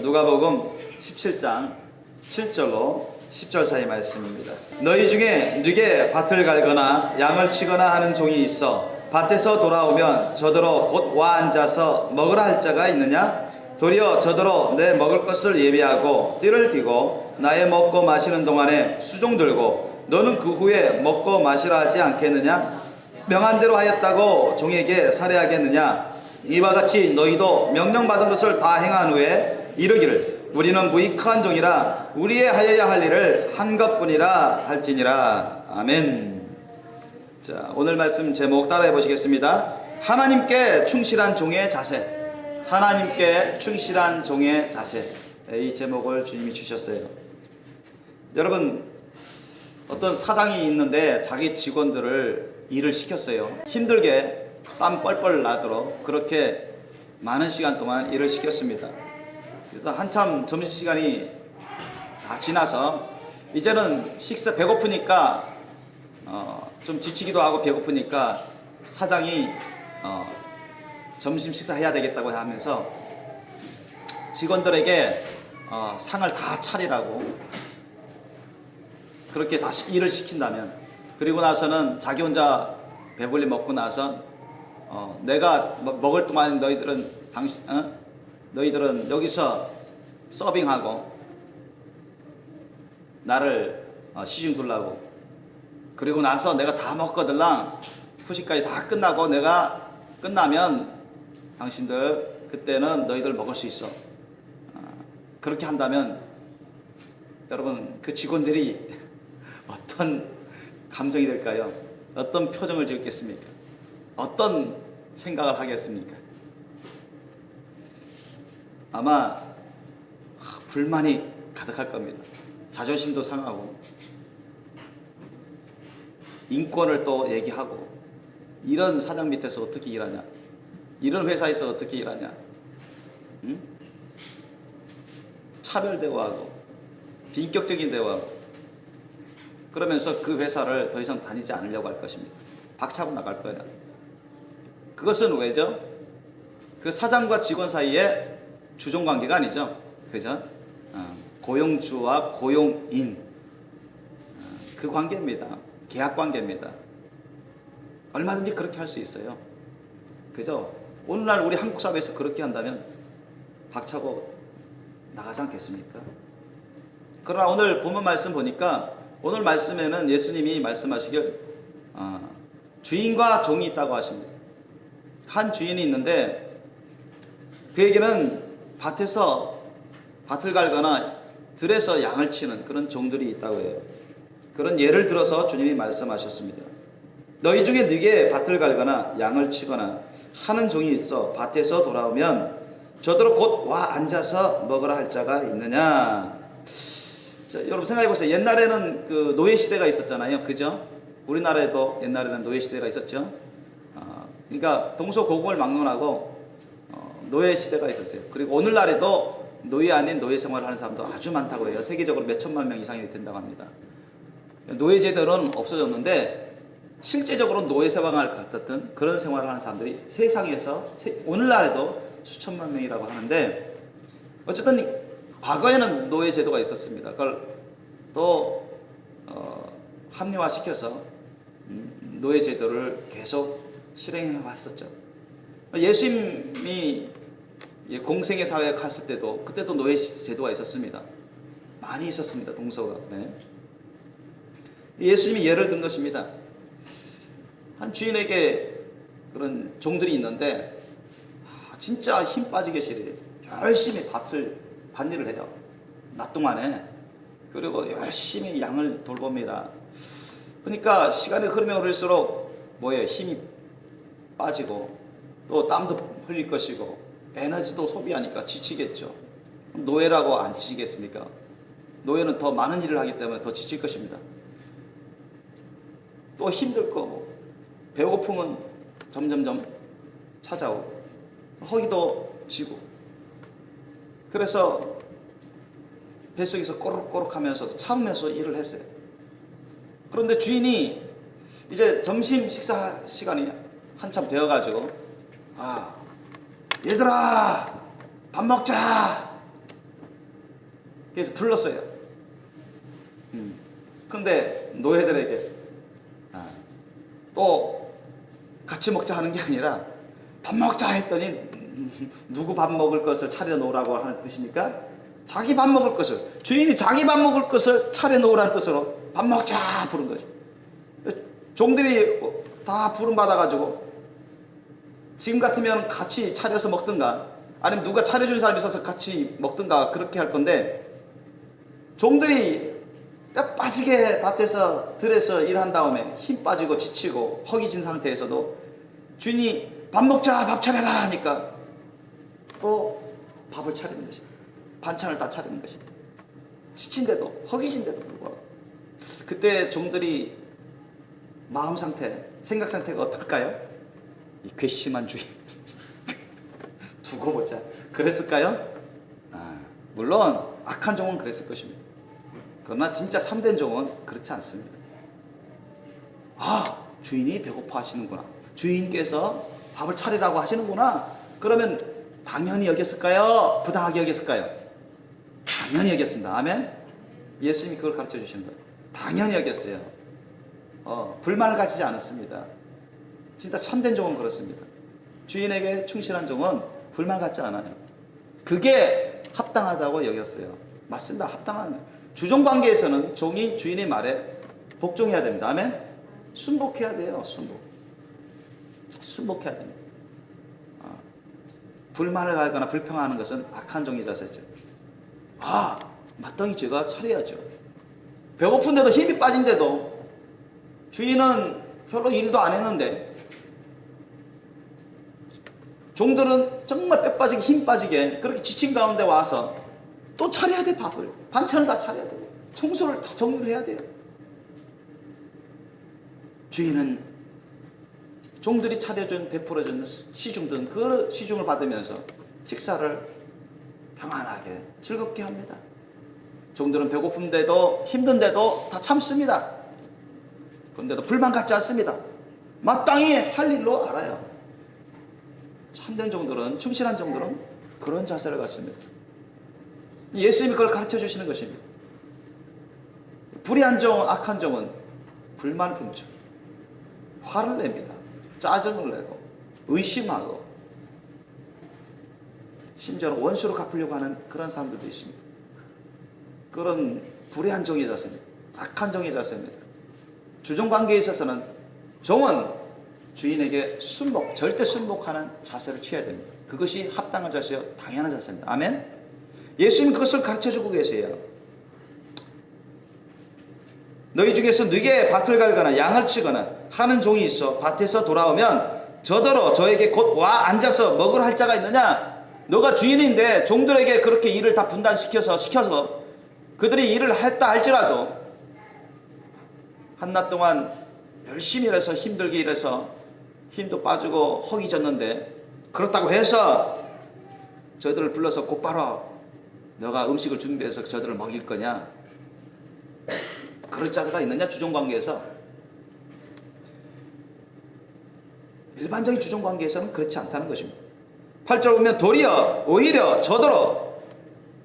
누가복음 17장 7절로 10절 사이 말씀입니다. 너희 중에 누게 밭을 갈거나 양을 치거나 하는 종이 있어 밭에서 돌아오면 저더러 곧 와 앉아서 먹으라 할 자가 있느냐? 도리어 저더러 내 먹을 것을 예비하고 띠를 띠고 나의 먹고 마시는 동안에 수종 들고 너는 그 후에 먹고 마시라 하지 않겠느냐? 명한 대로 하였다고 종에게 살해하겠느냐? 이와 같이 너희도 명령받은 것을 다 행한 후에 이르기를 우리는 무익한 종이라 우리의 하여야 할 일을 한 것뿐이라 할지니라. 아멘. 자, 오늘 말씀 제목 따라해 보시겠습니다. 하나님께 충실한 종의 자세. 하나님께 충실한 종의 자세. 이 제목을 주님이 주셨어요. 여러분, 어떤 사장이 있는데 자기 직원들을 일을 시켰어요. 힘들게 땀 뻘뻘 나도록 그렇게 많은 시간 동안 일을 시켰습니다. 그래서 한참 점심시간이 다 지나서 이제는 식사 배고프니까 좀 지치기도 하고 배고프니까 사장이 점심 식사해야 되겠다고 하면서 직원들에게 상을 다 차리라고 그렇게 다시 일을 시킨다면, 그리고 나서는 자기 혼자 배불리 먹고 나서 내가 먹을 동안 너희들은 여기서 서빙하고 나를 시중 둘라고, 그리고 나서 내가 다 먹거들랑 후식까지 다 끝나고 내가 끝나면 당신들 그때는 너희들 먹을 수 있어. 그렇게 한다면 여러분, 그 직원들이 어떤 감정이 될까요? 어떤 표정을 짓겠습니까? 어떤 생각을 하겠습니까? 아마 불만이 가득할 겁니다. 자존심도 상하고 인권을 또 얘기하고, 이런 사장 밑에서 어떻게 일하냐, 이런 회사에서 어떻게 일하냐, 응? 차별 대우하고 비인격적인 대우하고, 그러면서 그 회사를 더 이상 다니지 않으려고 할 것입니다. 박차고 나갈 거야. 그것은 왜죠? 그 사장과 직원 사이에 주종관계가 아니죠. 그죠? 고용주와 고용인, 그 관계입니다. 계약관계입니다. 얼마든지 그렇게 할 수 있어요. 그죠? 오늘날 우리 한국 사회에서 그렇게 한다면 박차고 나가지 않겠습니까? 그러나 오늘 본문 말씀 보니까, 오늘 말씀에는 예수님이 말씀하시길 주인과 종이 있다고 하십니다. 한 주인이 있는데 그에게는 밭에서 밭을 갈거나 들에서 양을 치는 그런 종들이 있다고 해요. 그런 예를 들어서 주님이 말씀하셨습니다. 너희 중에 누게 밭을 갈거나 양을 치거나 하는 종이 있어 밭에서 돌아오면 저더러 곧 와 앉아서 먹으라 할 자가 있느냐. 자, 여러분 생각해 보세요. 옛날에는 그 노예 시대가 있었잖아요. 그죠? 우리나라에도 옛날에는 노예 시대가 있었죠. 그러니까 동서고금을 막론하고 노예 시대가 있었어요. 그리고 오늘날에도 노예 아닌 노예 생활을 하는 사람도 아주 많다고 해요. 세계적으로 몇 천만 명 이상이 된다고 합니다. 노예 제도는 없어졌는데 실제적으로 노예 생활을 같았던 그런 생활을 하는 사람들이 세상에서 오늘날에도 수천만 명이라고 하는데, 어쨌든 과거에는 노예 제도가 있었습니다. 그걸 또 합리화시켜서 노예 제도를 계속 실행해 왔었죠. 예수님이 공생의 사회에 갔을 때도 그때도 노예 제도가 있었습니다. 많이 있었습니다. 동서가. 네. 예수님이 예를 든 것입니다. 한 주인에게 그런 종들이 있는데 진짜 힘 빠지게 싫어요. 열심히 밭일을 해요. 낮 동안에. 그리고 열심히 양을 돌봅니다. 그러니까 시간이 흐르면 흐를수록 힘이 빠지고 또 땀도 흘릴 것이고 에너지도 소비하니까 지치겠죠. 노예라고 안 지치겠습니까? 노예는 더 많은 일을 하기 때문에 더 지칠 것입니다. 또 힘들 거고 배고픔은 점점점 찾아오고 허기도 지고, 그래서 뱃속에서 꼬르륵꼬르륵 하면서 참으면서 일을 했어요. 그런데 주인이 이제 점심 식사 시간이 한참 되어가지고 얘들아 밥 먹자 그래서 불렀어요. 근데 노예들에게 또 같이 먹자 하는 게 아니라 밥 먹자 했더니 누구 밥 먹을 것을 차려 놓으라고 하는 뜻입니까? 자기 밥 먹을 것을, 주인이 자기 밥 먹을 것을 차려 놓으라는 뜻으로 밥 먹자 부른 거죠. 종들이 다 부름 받아가지고 지금 같으면 같이 차려서 먹든가 아니면 누가 차려준 사람이 있어서 같이 먹든가 그렇게 할 건데, 종들이 뼈 빠지게 밭에서 들에서 일한 다음에 힘 빠지고 지치고 허기진 상태에서도 주인이 밥 먹자, 밥 차려라 하니까 또 밥을 차리는 것입니다. 반찬을 다 차리는 것입니다. 지친데도 허기진데도 불구하고. 그때 종들이 마음 상태, 생각 상태가 어떨까요? 이 괘씸한 주인 두고 보자 그랬을까요? 물론 악한 종은 그랬을 것입니다. 그러나 진짜 참된 종은 그렇지 않습니다. 주인이 배고파 하시는구나, 주인께서 밥을 차리라고 하시는구나, 그러면 당연히 여겼을까요? 부당하게 여겼을까요? 당연히 여겼습니다. 아멘. 예수님이 그걸 가르쳐 주시는 거예요. 당연히 여겼어요. 불만을 가지지 않았습니다. 진짜 참된 종은 그렇습니다. 주인에게 충실한 종은 불만 갖지 않아요. 그게 합당하다고 여겼어요. 맞습니다. 합당한 주종관계에서는 종이 주인의 말에 복종해야 됩니다. 아멘. 순복해야 돼요. 순복해야 됩니다. 불만을 가거나 불평하는 것은 악한 종의 자세죠. 마땅히 제가 차려야죠. 배고픈데도 힘이 빠진데도 주인은 별로 일도 안 했는데 종들은 정말 뼈 빠지게 힘 빠지게 그렇게 지친 가운데 와서 또 차려야 돼. 밥을, 반찬을 다 차려야 되고 청소를 다 정리를 해야 돼요. 주인은 종들이 차려준 베풀어준 시중든 그 시중을 받으면서 식사를 평안하게 즐겁게 합니다. 종들은 배고픈데도 힘든데도 다 참습니다. 그런데도 불만 갖지 않습니다. 마땅히 할 일로 알아요. 참된 종들은, 충실한 종들은 그런 자세를 갖습니다. 예수님이 그걸 가르쳐 주시는 것입니다. 불의한 종, 악한 종은 불만을 품죠. 화를 냅니다. 짜증을 내고 의심하고 심지어는 원수로 갚으려고 하는 그런 사람들도 있습니다. 그런 불의한 종의 자세입니다. 악한 종의 자세입니다. 주종관계에 있어서는 종은 주인에게 절대 순복하는 자세를 취해야 됩니다. 그것이 합당한 자세요, 당연한 자세입니다. 아멘. 예수님이 그것을 가르쳐주고 계세요. 너희 중에서 누게 밭을 갈거나 양을 치거나 하는 종이 있어 밭에서 돌아오면 저더러 저에게 곧 와 앉아서 먹으라 할 자가 있느냐? 너가 주인인데 종들에게 그렇게 일을 다 시켜서 그들이 일을 했다 할지라도 한낮 동안 열심히 일해서 힘들게 일해서 힘도 빠지고 허기졌는데 그렇다고 해서 저들을 불러서 곧바로 너가 음식을 준비해서 저들을 먹일 거냐? 그럴 자가 있느냐? 주종관계에서. 일반적인 주종관계에서는 그렇지 않다는 것입니다. 8절 보면 도리어 오히려 저더러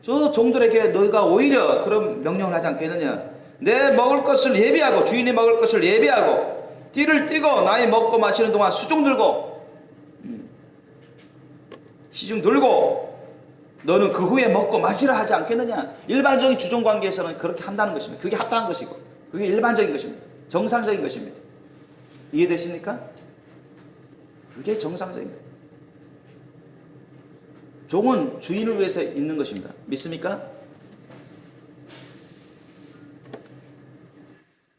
저 종들에게 너희가 오히려 그런 명령을 하지 않겠느냐? 내 먹을 것을 예비하고 주인이 먹을 것을 예비하고 띠를 띠고 나이 먹고 마시는 동안 수종 들고 시중 들고 너는 그 후에 먹고 마시라 하지 않겠느냐? 일반적인 주종관계에서는 그렇게 한다는 것입니다. 그게 합당한 것이고 그게 일반적인 것입니다. 정상적인 것입니다. 이해되십니까? 그게 정상적입니다. 종은 주인을 위해서 있는 것입니다. 믿습니까?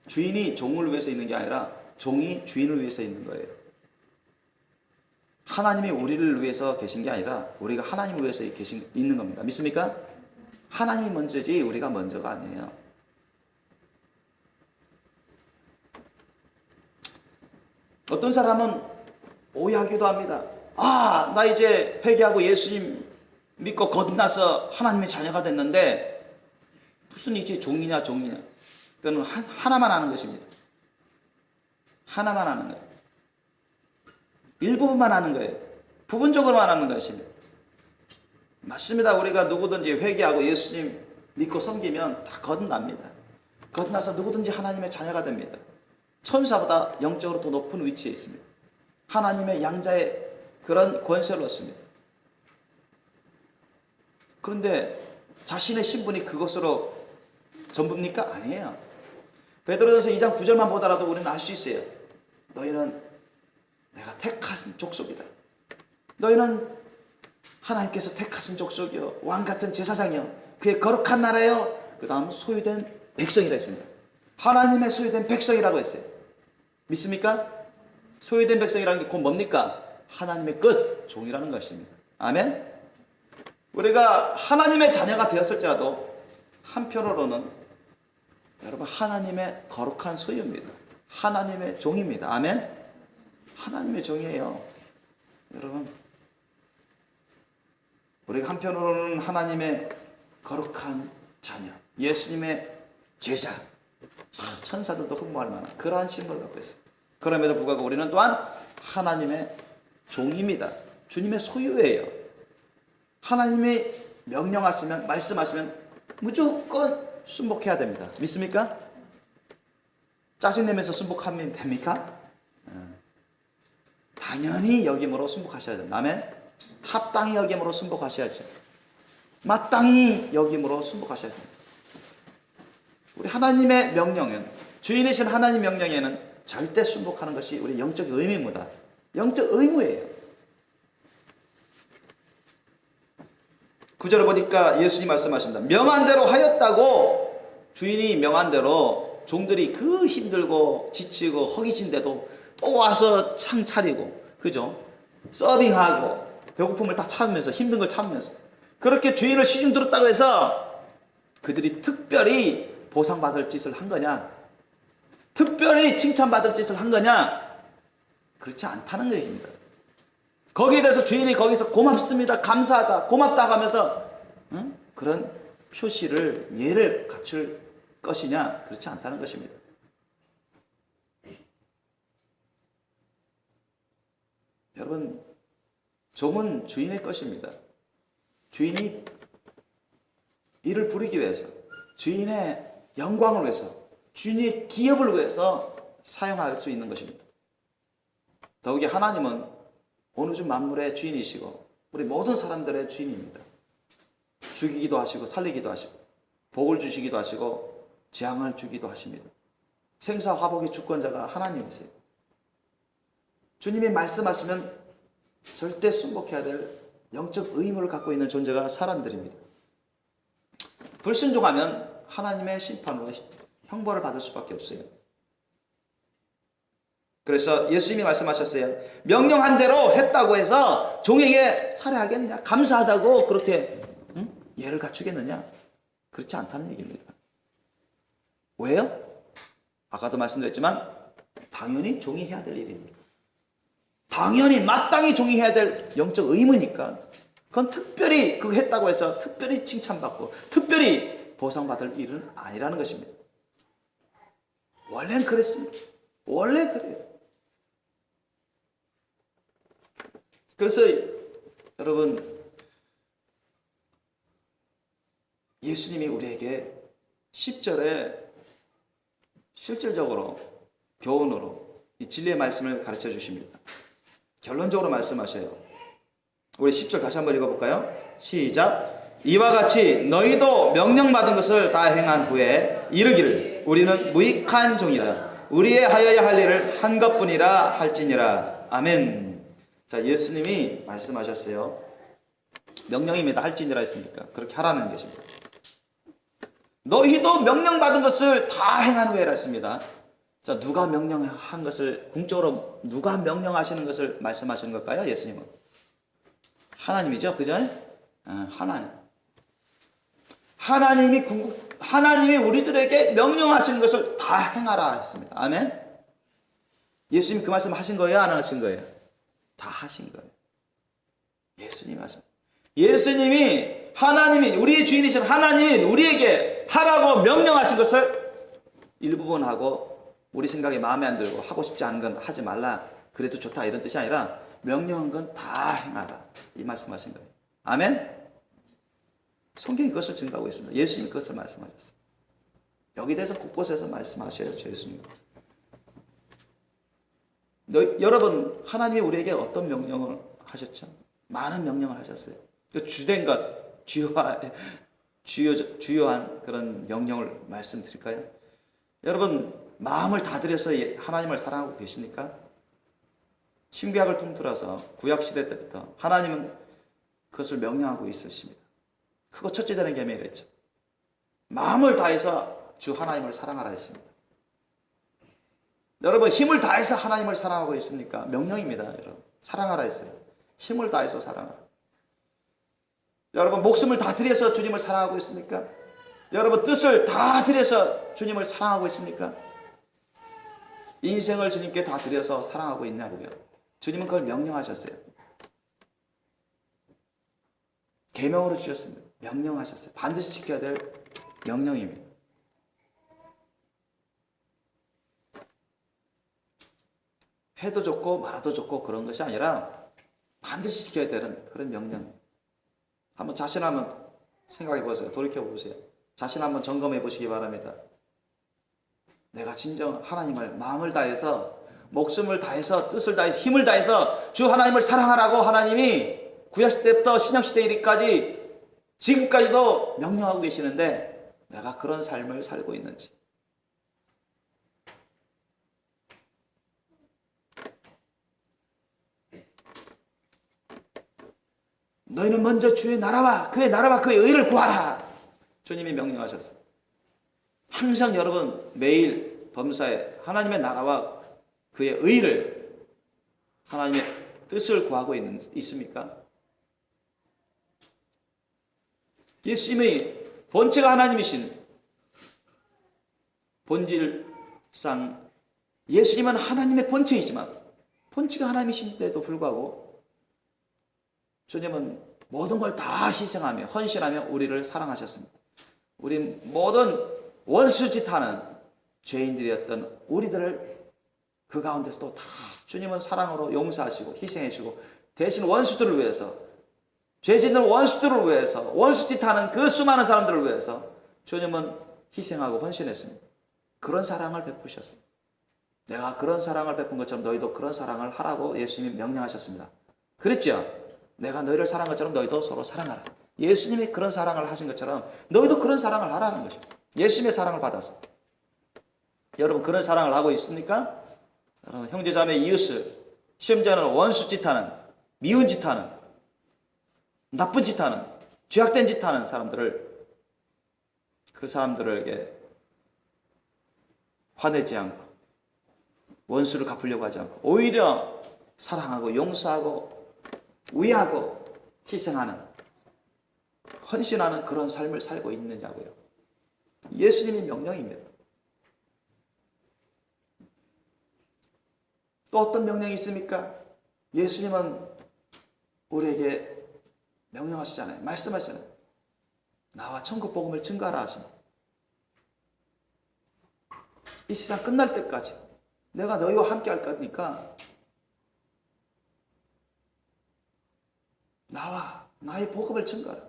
주인이 종을 위해서 있는 게 아니라 종이 주인을 위해서 있는 거예요. 하나님이 우리를 위해서 계신 게 아니라 우리가 하나님을 위해서 있는 겁니다. 믿습니까? 하나님이 먼저지 우리가 먼저가 아니에요. 어떤 사람은 오해하기도 합니다. 나 이제 회개하고 예수님 믿고 거듭나서 하나님의 자녀가 됐는데 무슨 이제 종이냐. 그거는 하나만 하는 것입니다. 하나만 하는 거예요. 일부분만 하는 거예요. 부분적으로만 하는 것입니다. 맞습니다. 우리가 누구든지 회개하고 예수님 믿고 섬기면 다 거듭납니다. 거듭나서 누구든지 하나님의 자녀가 됩니다. 천사보다 영적으로 더 높은 위치에 있습니다. 하나님의 양자의 그런 권세를 얻습니다. 그런데 자신의 신분이 그것으로 전부입니까? 아니에요. 베드로전서 2장 9절만 보더라도 우리는 알 수 있어요. 너희는 내가 택하신 족속이다. 너희는 하나님께서 택하신 족속이요, 왕같은 제사장이요, 그의 거룩한 나라요, 그 다음 소유된 백성이라 했습니다. 하나님의 소유된 백성이라고 했어요. 믿습니까? 소유된 백성이라는 게 곧 뭡니까? 하나님의 끝, 종이라는 것입니다. 아멘? 우리가 하나님의 자녀가 되었을지라도 한편으로는 여러분 하나님의 거룩한 소유입니다. 하나님의 종입니다. 아멘? 하나님의 종이에요. 여러분, 우리가 한편으로는 하나님의 거룩한 자녀, 예수님의 제자, 천사들도 흠모할 만한 그러한 신분을 갖고 있어요. 그럼에도 불구하고 우리는 또한 하나님의 종입니다. 주님의 소유예요. 하나님이 명령하시면, 말씀하시면 무조건 순복해야 됩니다. 믿습니까? 짜증내면서 순복하면 됩니까? 당연히 여김으로 순복하셔야 됩니다. 아멘? 합당히 여김으로 순복하셔야죠. 마땅히 여김으로 순복하셔야 됩니다. 우리 하나님의 명령은, 주인이신 하나님 명령에는 절대 순복하는 것이 우리 영적 의무입니다. 영적 의무예요. 9절을 보니까 예수님 말씀하십니다. 명한 대로 하였다고. 주인이 명한 대로 종들이 그 힘들고 지치고 허기진데도 또 와서 창 차리고, 그죠? 서빙하고 배고픔을 다 참으면서, 힘든 걸 참으면서, 그렇게 주인을 시중 들었다고 해서 그들이 특별히 보상받을 짓을 한 거냐? 특별히 칭찬받을 짓을 한 거냐? 그렇지 않다는 얘기입니다. 거기에 대해서 주인이 거기서 고맙습니다, 감사하다, 고맙다 하면서 그런 표시를, 예를 갖출 것이냐? 그렇지 않다는 것입니다. 여러분, 종은 주인의 것입니다. 주인이 일을 부리기 위해서, 주인의 영광을 위해서, 주인의 기업을 위해서 사용할 수 있는 것입니다. 더욱이 하나님은 온 우주 만물의 주인이시고 우리 모든 사람들의 주인입니다. 죽이기도 하시고 살리기도 하시고 복을 주시기도 하시고 재앙을 주기도 하십니다. 생사화복의 주권자가 하나님이세요. 주님이 말씀하시면 절대 순복해야 될 영적 의무를 갖고 있는 존재가 사람들입니다. 불순종하면 하나님의 심판으로 형벌을 받을 수밖에 없어요. 그래서 예수님이 말씀하셨어요. 명령한 대로 했다고 해서 종에게 살해하겠냐? 감사하다고 그렇게 예를 갖추겠느냐? 그렇지 않다는 얘기입니다. 왜요? 아까도 말씀드렸지만 당연히 종이 해야 될 일입니다. 당연히 마땅히 종이 해야 될 영적 의무니까 그건 특별히 그거 했다고 해서 특별히 칭찬받고 특별히 보상받을 일은 아니라는 것입니다. 원래는 그랬습니다. 원래 그래요. 그래서 여러분, 예수님이 우리에게 10절에 실질적으로 교훈으로 이 진리의 말씀을 가르쳐 주십니다. 결론적으로 말씀하셔요. 우리 10절 다시 한번 읽어볼까요? 시작. 이와 같이 너희도 명령받은 것을 다 행한 후에 이르기를 우리는 무익한 종이라 우리의 하여야 할 일을 한 것뿐이라 할지니라. 아멘. 자, 예수님이 말씀하셨어요. 명령입니다. 할지니라 했습니까? 그렇게 하라는 것입니다. 너희도 명령받은 것을 다 행한 후에라 했습니다. 자, 누가 명령한 것을, 궁적으로 누가 명령하시는 것을 말씀하시는 걸까요? 예수님은 하나님이죠, 그죠? 하나님. 하나님이 우리들에게 명령하시는 것을 다 행하라 했습니다. 아멘. 예수님 그 말씀 하신 거예요, 안 하신 거예요? 다 하신 거예요. 예수님이 하신. 예수님이, 하나님이, 우리의 주인이신 하나님이 우리에게 하라고 명령하신 것을 일부분 하고 우리 생각에 마음에 안 들고 하고 싶지 않은 건 하지 말라, 그래도 좋다, 이런 뜻이 아니라 명령한 건 다 행하라, 이 말씀하신 거예요. 아멘. 성경이 그것을 증거하고 있습니다. 예수님이 그것을 말씀하셨어요. 여기 대해서 곳곳에서 말씀하셔요. 예수님. 여러분, 하나님이 우리에게 어떤 명령을 하셨죠? 많은 명령을 하셨어요. 주된 것, 주요한 그런 명령을 말씀드릴까요? 여러분, 마음을 다 들여서 하나님을 사랑하고 계십니까? 신구약을 통틀어서 구약시대 때부터 하나님은 그것을 명령하고 있으십니다. 그거 첫째 되는 계명이랬죠. 마음을 다해서 주 하나님을 사랑하라 했습니다. 여러분, 힘을 다해서 하나님을 사랑하고 있습니까? 명령입니다. 여러분, 사랑하라 했어요. 힘을 다해서 사랑하라. 여러분, 목숨을 다 들여서 주님을 사랑하고 있습니까? 여러분, 뜻을 다 들여서 주님을 사랑하고 있습니까? 인생을 주님께 다 들여서 사랑하고 있냐고요. 주님은 그걸 명령하셨어요. 계명으로 주셨습니다. 명령하셨어요. 반드시 지켜야 될 명령입니다. 해도 좋고 말아도 좋고 그런 것이 아니라 반드시 지켜야 되는 그런 명령. 한번 자신 한번 생각해 보세요. 돌이켜 보세요. 자신 한번 점검해 보시기 바랍니다. 내가 진정 하나님을 마음을 다해서, 목숨을 다해서, 뜻을 다해서, 힘을 다해서 주 하나님을 사랑하라고 하나님이 구약시대 때부터 신약시대 이르기까지 지금까지도 명령하고 계시는데 내가 그런 삶을 살고 있는지. 너희는 먼저 주의 나라와 그의 의를 구하라. 주님이 명령하셨어요. 항상 여러분 매일 범사에 하나님의 나라와 그의 의를, 하나님의 뜻을 구하고 있습니까? 예수님의 본체가 하나님이신, 본질상 예수님은 하나님의 본체이지만 본체가 하나님이신데도 불구하고 주님은 모든 걸 다 희생하며 헌신하며 우리를 사랑하셨습니다. 우리 모든 원수짓하는 죄인들이었던 우리들을 그 가운데서도 다 주님은 사랑으로 용서하시고 희생해주고, 대신 원수들을 위해서, 죄짓는 원수들을 위해서, 원수짓하는 그 수많은 사람들을 위해서 주님은 희생하고 헌신했습니다. 그런 사랑을 베푸셨습니다. 내가 그런 사랑을 베푼 것처럼 너희도 그런 사랑을 하라고 예수님이 명령하셨습니다. 그랬죠? 내가 너희를 사랑한 것처럼 너희도 서로 사랑하라. 예수님이 그런 사랑을 하신 것처럼 너희도 그런 사랑을 하라는 것입니다. 예수님의 사랑을 받아서. 여러분, 그런 사랑을 하고 있습니까? 여러분, 형제자매 이웃을, 심지어는 원수짓하는, 미운 짓하는, 나쁜 짓하는, 죄악된 짓하는 사람들을, 그 사람들에게 화내지 않고 원수를 갚으려고 하지 않고 오히려 사랑하고 용서하고 위하고 희생하는, 헌신하는 그런 삶을 살고 있느냐고요. 예수님의 명령입니다. 또 어떤 명령이 있습니까? 예수님은 우리에게 명령하시잖아요. 말씀하시잖아요. 나와 천국 복음을 증거하라 하십니다. 이 세상 끝날 때까지 내가 너희와 함께 할 거니까 나와 나의 복음을 증거하라.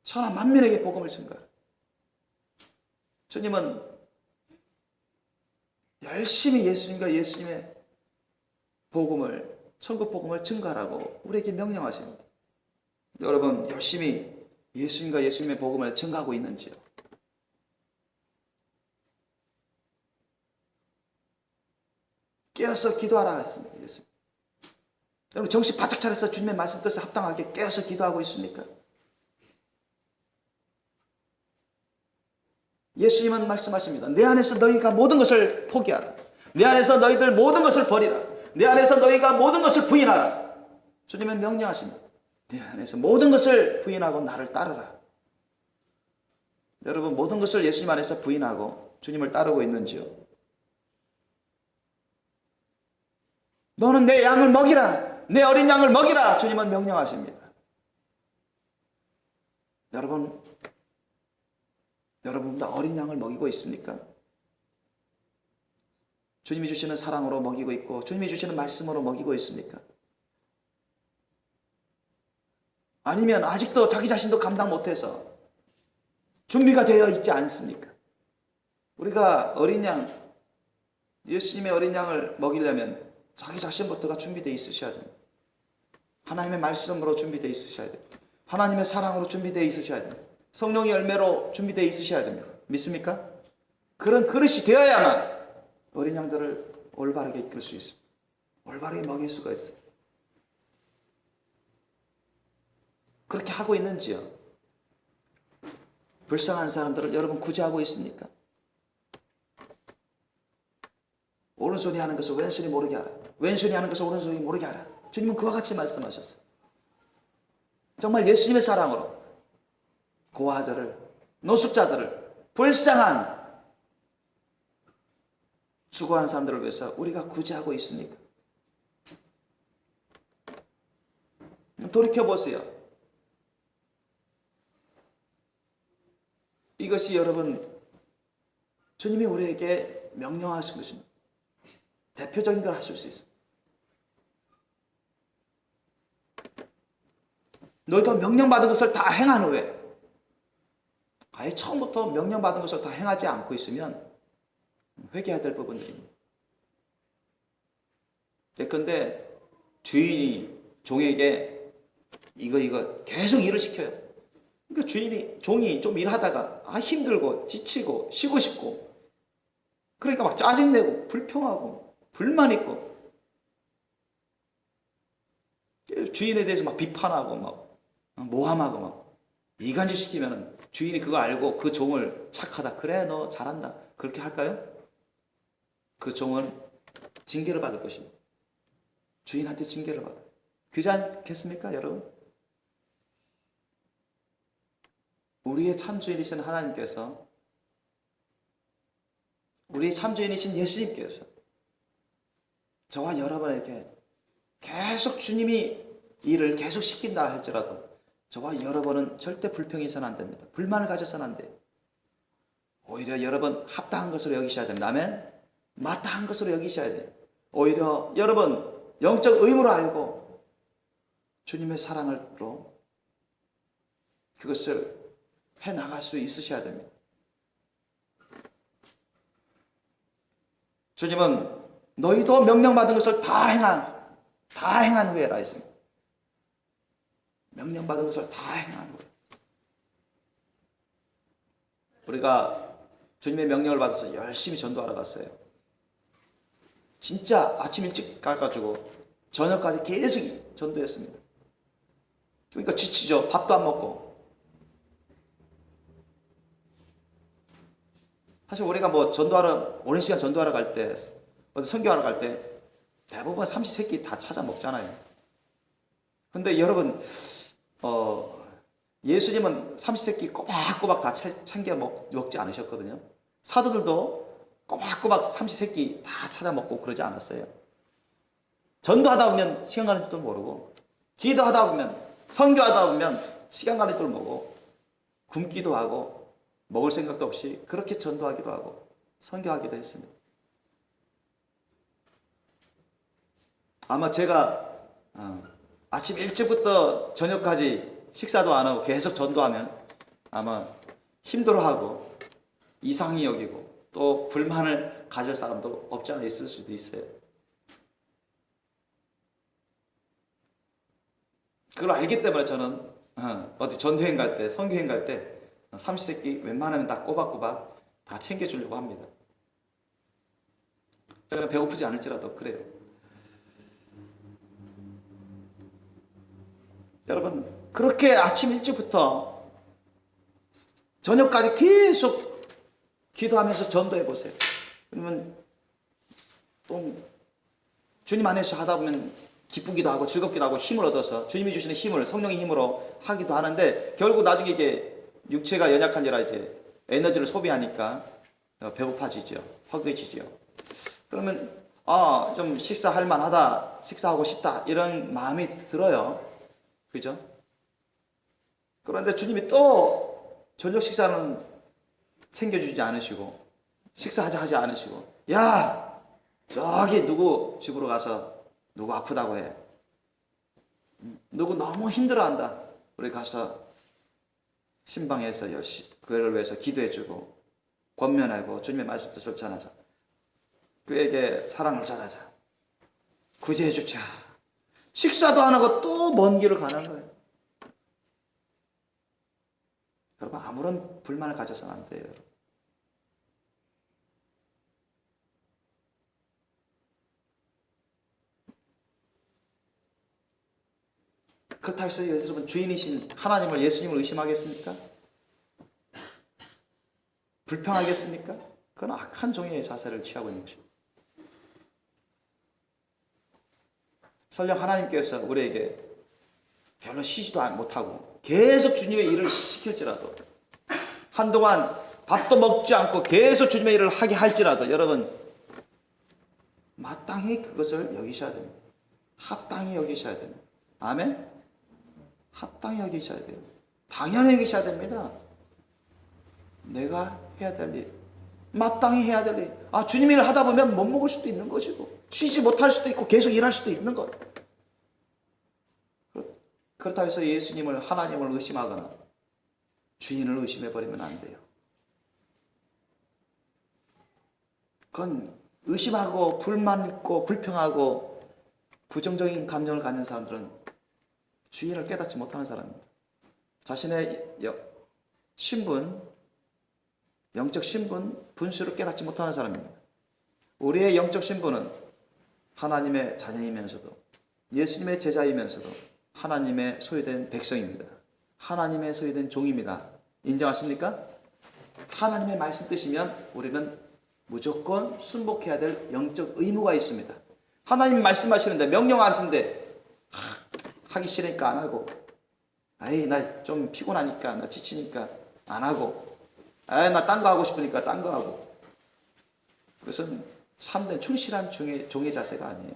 천하 만민에게 복음을 증거하라. 주님은 열심히 예수님과 예수님의 복음을, 천국 복음을 증거하라고 우리에게 명령하십니다. 여러분, 열심히 예수님과 예수님의 복음을 증거하고 있는지요? 깨어서 기도하라 했습니다. 예수님. 여러분, 정신 바짝 차려서 주님의 말씀 뜻에 합당하게 깨어서 기도하고 있습니까? 예수님은 말씀하십니다. 내 안에서 너희가 모든 것을 포기하라. 내 안에서 너희들 모든 것을 버리라. 내 안에서 너희가 모든 것을 부인하라. 주님은 명령하십니다. 내 안에서 모든 것을 부인하고 나를 따르라. 여러분, 모든 것을 예수님 안에서 부인하고 주님을 따르고 있는지요? 너는 내 양을 먹이라. 내 어린 양을 먹이라. 주님은 명령하십니다. 여러분보다 어린 양을 먹이고 있습니까? 주님이 주시는 사랑으로 먹이고 있고 주님이 주시는 말씀으로 먹이고 있습니까? 아니면 아직도 자기 자신도 감당 못해서 준비가 되어 있지 않습니까? 우리가 어린 양, 예수님의 어린 양을 먹이려면 자기 자신부터가 준비되어 있으셔야 됩니다. 하나님의 말씀으로 준비되어 있으셔야 됩니다. 하나님의 사랑으로 준비되어 있으셔야 됩니다. 성령의 열매로 준비되어 있으셔야 됩니다. 믿습니까? 그런 그릇이 되어야만 어린 양들을 올바르게 이끌 수 있습니다. 올바르게 먹일 수가 있어요. 그렇게 하고 있는지요? 불쌍한 사람들을 여러분 구제하고 있습니까? 오른손이 하는 것을 왼손이 모르게 하라. 왼손이 하는 것을 오른손이 모르게 하라. 주님은 그와 같이 말씀하셨어요. 정말 예수님의 사랑으로 고아들을, 노숙자들을, 불쌍한 수고하는 사람들을 위해서 우리가 구제하고 있습니까? 돌이켜보세요. 이것이 여러분 주님이 우리에게 명령하신 것입니다. 대표적인 걸 하실 수 있습니다. 너희도 명령받은 것을 다 행한 후에, 아예 처음부터 명령받은 것을 다 행하지 않고 있으면 회개해야 될 부분들입니다. 예컨대 주인이 종에게 이거 계속 일을 시켜요. 그러니까 종이 좀 일하다가 힘들고 지치고 쉬고 싶고, 그러니까 막 짜증내고 불평하고 불만 있고 주인에 대해서 막 비판하고 막 모함하고 막 이간질 시키면 주인이 그거 알고 그 종을 착하다, 그래 너 잘한다, 그렇게 할까요? 그 종은 징계를 받을 것입니다. 주인한테 징계를 받아요. 그렇지 않겠습니까 여러분? 우리의 참주인이신 하나님께서, 우리의 참주인이신 예수님께서 저와 여러분에게 계속 주님이 일을 계속 시킨다 할지라도 저와 여러분은 절대 불평이 있어서는 안 됩니다. 불만을 가져서는 안 돼요. 오히려 여러분 합당한 것으로 여기셔야 됩니다. 아멘? 마땅한 것으로 여기셔야 돼요. 오히려 여러분 영적 의무로 알고 주님의 사랑으로 그것을 해나갈 수 있으셔야 됩니다. 주님은 너희도 명령받은 것을 다 행한 후에라 했습니다. 명령받은 것을 다 행한 후에. 우리가 주님의 명령을 받아서 열심히 전도하러 갔어요. 진짜 아침 일찍 가가지고 저녁까지 계속 전도했습니다. 그러니까 지치죠. 밥도 안 먹고. 사실 우리가 뭐 전도하러, 오랜 시간 전도하러 갈 때, 어디 선교하러 갈 때 대부분 삼시세끼 다 찾아 먹잖아요. 근데 여러분, 예수님은 삼시세끼 꼬박꼬박 다 챙겨 먹지 않으셨거든요. 사도들도 꼬박꼬박 삼시세끼 다 찾아 먹고 그러지 않았어요. 전도하다 보면 시간 가는 줄도 모르고, 기도하다 보면, 선교하다 보면 시간 가는 줄 모르고, 굶기도 하고 먹을 생각도 없이 그렇게 전도하기도 하고 선교하기도 했습니다. 아마 제가 아침 일찍부터 저녁까지 식사도 안 하고 계속 전도하면 아마 힘들어하고 이상히 여기고 또 불만을 가질 사람도 없지 않아 있을 수도 있어요. 그걸 알기 때문에 저는 어디 전도여행 갈 때, 선교여행 갈 때 삼시세끼 웬만하면 다 꼬박꼬박 다 챙겨주려고 합니다. 제가 배고프지 않을지라도 그래요. 여러분, 그렇게 아침 일찍부터 저녁까지 계속 기도하면서 전도해 보세요. 그러면 또 주님 안에서 하다 보면 기쁘기도 하고 즐겁기도 하고 힘을 얻어서 주님이 주시는 힘을 성령의 힘으로 하기도 하는데, 결국 나중에 이제 육체가 연약한지라 이제 에너지를 소비하니까 배고파지죠. 허기지죠. 그러면 좀 식사할 만하다, 식사하고 싶다, 이런 마음이 들어요. 그죠? 그런데 주님이 또 저녁 식사는 챙겨주지 않으시고 식사하자 하지 않으시고, 야 저기 누구 집으로 가서 누구 아프다고 해, 누구 너무 힘들어한다, 우리 가서 신방에서 그를 위해서 기도해주고 권면하고 주님의 말씀 뜻을 전하자. 그에게 사랑을 전하자. 구제해주자. 식사도 안 하고 또 먼 길을 가는 거예요. 여러분 아무런 불만을 가져서는 안 돼요. 그렇다고 해서 여러분 주인이신 하나님을 예수님을 의심하겠습니까? 불평하겠습니까? 그건 악한 종의 자세를 취하고 있는 것입니다. 설령 하나님께서 우리에게 별로 쉬지도 못하고 계속 주님의 일을 시킬지라도 한동안 밥도 먹지 않고 계속 주님의 일을 하게 할지라도 여러분 마땅히 그것을 여기셔야 됩니다. 합당히 여기셔야 됩니다. 아멘? 합당히 여기셔야 돼요. 당연히 여기셔야 됩니다. 내가 해야 될 일, 마땅히 해야 될 일. 주님 일을 하다 보면 못 먹을 수도 있는 것이고 쉬지 못할 수도 있고 계속 일할 수도 있는 것. 그렇다고 해서 예수님을 하나님을 의심하거나 주인을 의심해버리면 안 돼요. 그건 의심하고 불만 있고 불평하고 부정적인 감정을 갖는 사람들은 주인을 깨닫지 못하는 사람입니다. 자신의 신분, 영적 신분, 분수를 깨닫지 못하는 사람입니다. 우리의 영적 신분은 하나님의 자녀이면서도 예수님의 제자이면서도 하나님의 소유된 백성입니다. 하나님의 소유된 종입니다. 인정하십니까? 하나님의 말씀 뜻이면 우리는 무조건 순복해야 될 영적 의무가 있습니다. 하나님이 말씀하시는데 명령하시는데 하기 싫으니까 안 하고 나 좀 피곤하니까 나 지치니까 안 하고 나 딴 거 하고 싶으니까 딴 거 하고 그것은 참된 충실한 종의 자세가 아니에요.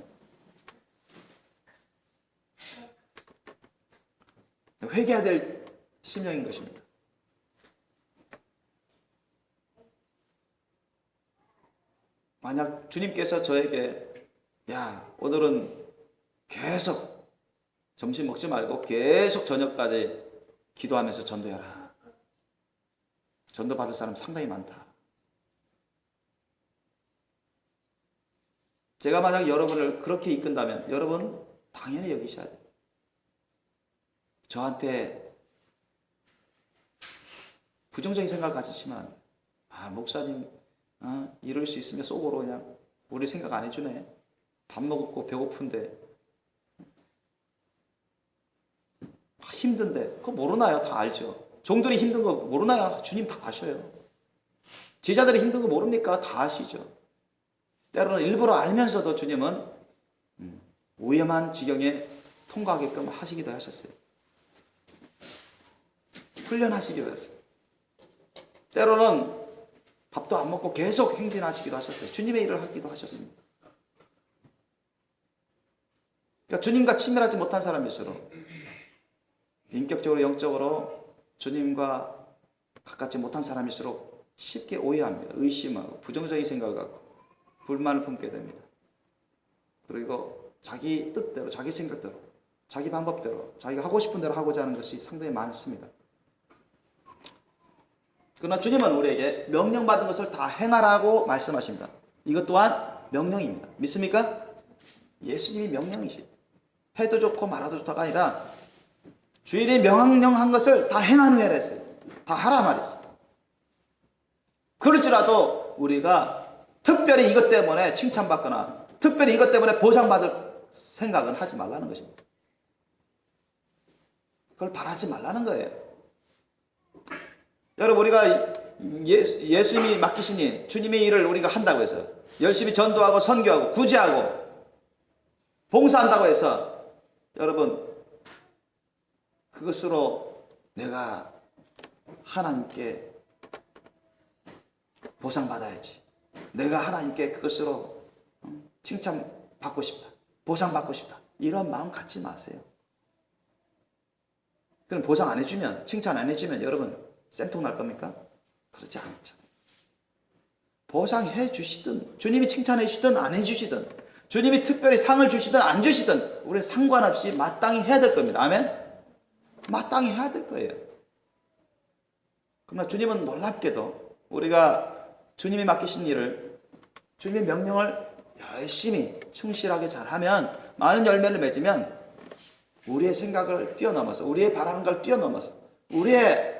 회개해야 될 심령인 것입니다. 만약 주님께서 저에게 오늘은 계속 점심 먹지 말고 계속 저녁까지 기도하면서 전도해라. 전도 받을 사람 상당히 많다. 제가 만약 여러분을 그렇게 이끈다면 여러분 당연히 여기셔야 돼요. 저한테 부정적인 생각을 가지시면 안 돼요. 목사님 이럴 수 있으면 속으로 그냥 우리 생각 안 해주네. 밥 먹고 배고픈데 힘든데 그거 모르나요? 다 알죠. 종들이 힘든 거 모르나요? 주님 다 아셔요. 제자들이 힘든 거 모릅니까? 다 아시죠. 때로는 일부러 알면서도 주님은 위험한 지경에 통과하게끔 하시기도 하셨어요. 훈련하시기도 했어요. 때로는 밥도 안 먹고 계속 행진하시기도 하셨어요. 주님의 일을 하기도 하셨습니다. 그러니까 주님과 친밀하지 못한 사람일수록 인격적으로 영적으로 주님과 가깝지 못한 사람일수록 쉽게 오해합니다. 의심하고 부정적인 생각을 갖고 불만을 품게 됩니다. 그리고 자기 뜻대로 자기 생각대로 자기 방법대로 자기가 하고 싶은 대로 하고자 하는 것이 상당히 많습니다. 그러나 주님은 우리에게 명령받은 것을 다 행하라고 말씀하십니다. 이것 또한 명령입니다. 믿습니까? 예수님이 명령이시. 해도 좋고 말아도 좋다가 아니라 주인이 명령한 것을 다 행한 후에 했어요. 다 하라 말이죠. 그럴지라도 우리가 특별히 이것 때문에 칭찬받거나 특별히 이것 때문에 보상받을 생각은 하지 말라는 것입니다. 그걸 바라지 말라는 거예요. 여러분 우리가 예수님이 맡기신 일, 주님의 일을 우리가 한다고 해서 열심히 전도하고 선교하고 구제하고 봉사한다고 해서 여러분 그것으로 내가 하나님께 보상받아야지. 내가 하나님께 그것으로 칭찬받고 싶다. 보상받고 싶다. 이런 마음 갖지 마세요. 그럼 보상 안 해주면, 칭찬 안 해주면 여러분 쌤통 날 겁니까? 그렇지 않죠. 보상해 주시든 주님이 칭찬해 주시든 안 해주시든 주님이 특별히 상을 주시든 안 주시든 우리는 상관없이 마땅히 해야 될 겁니다. 아멘? 마땅히 해야 될 거예요. 그러나 주님은 놀랍게도 우리가 주님이 맡기신 일을, 주님의 명령을 열심히 충실하게 잘하면, 많은 열매를 맺으면 우리의 생각을 뛰어넘어서, 우리의 바라는 걸 뛰어넘어서, 우리의